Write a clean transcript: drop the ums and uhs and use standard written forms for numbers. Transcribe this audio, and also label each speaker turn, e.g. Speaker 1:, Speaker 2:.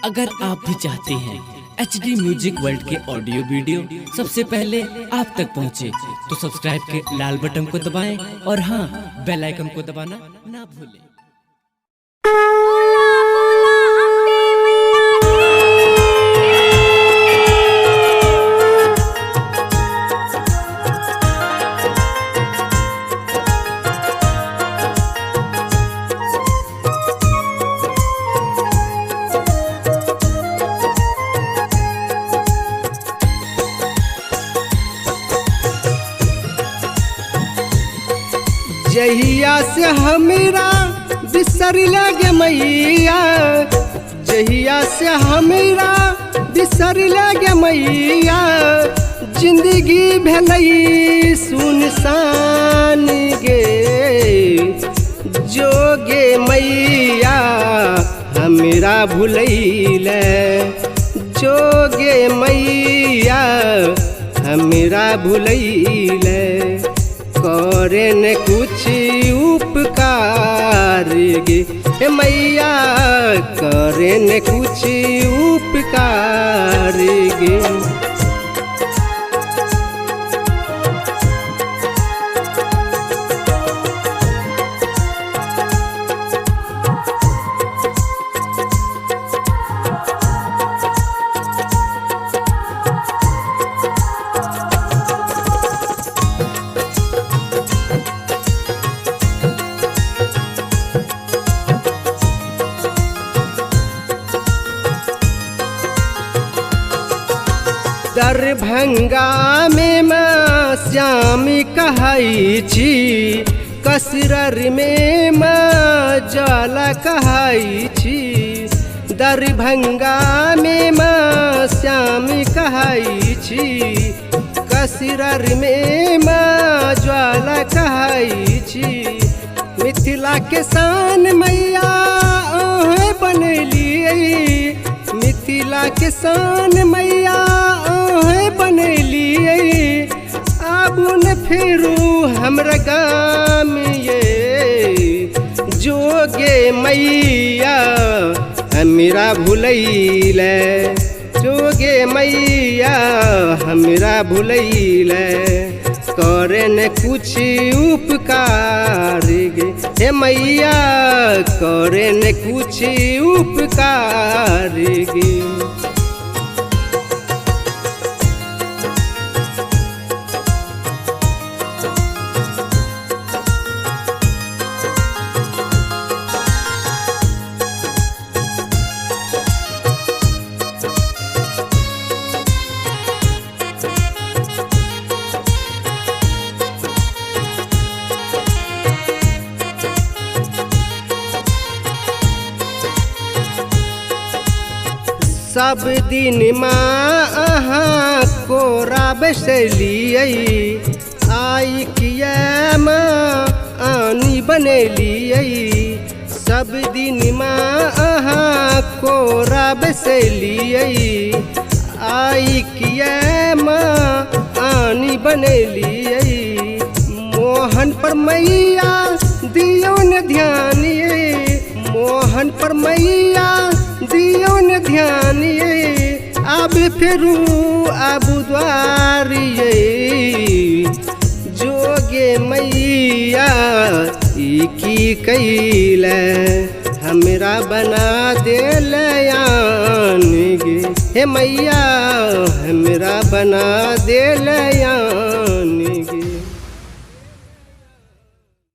Speaker 1: अगर आप भी चाहते हैं HD म्यूजिक वर्ल्ड के ऑडियो वीडियो सबसे पहले आप तक पहुंचे, तो सब्सक्राइब के लाल बटन को दबाएं और हाँ, बेल आइकन को दबाना ना भूलें।
Speaker 2: जहिया से हमरा बिसर लगे मैया, जहिया से हमरा बिसर लगे मैया, जिंदगी भलई सुनसान गे। जोगे मैया हमरा भुलैले, जोगे मैया हमरा भुलैले, करे न कुछ उपकार गे। हे मैया करे न कुछ उपकार गे। दरभंगा में माँ श्याम कहै छी, कसरर में माँ ज्वाला कहै छी। दरभंगा में माँ श्याम कहै छी, कसरर में माँ ज्वाला कहै छी। मिथिला के शान मैया ओहे बनलिए, मिथिला के शान मैया ओहे बनलिए। आबू न फिरू हमरा गाम ये, जोगे मैया हमरा भुलैले, जोगे मैया हमरा भुलैले, करे न कुछ उपकार गे। हे मैया करे न कुछ उपकार गे। सब दिन माँ अहाँ कोरा बैसलिए, आई किया माँ आनी बनेलिए। सब दिन माँ अहाँ कोरा बैसलिए, आई किया माँ आनी बनेलिए। मोहन पर मैया दियो न ध्यान ये, मोहन पर मैया दियो न ध्यान ये। अब फिरू आबू द्वार ये, जोगे मैया ई की कैले, हमरा बना देले यान गे। हे मैया हमरा बना देले यान गे।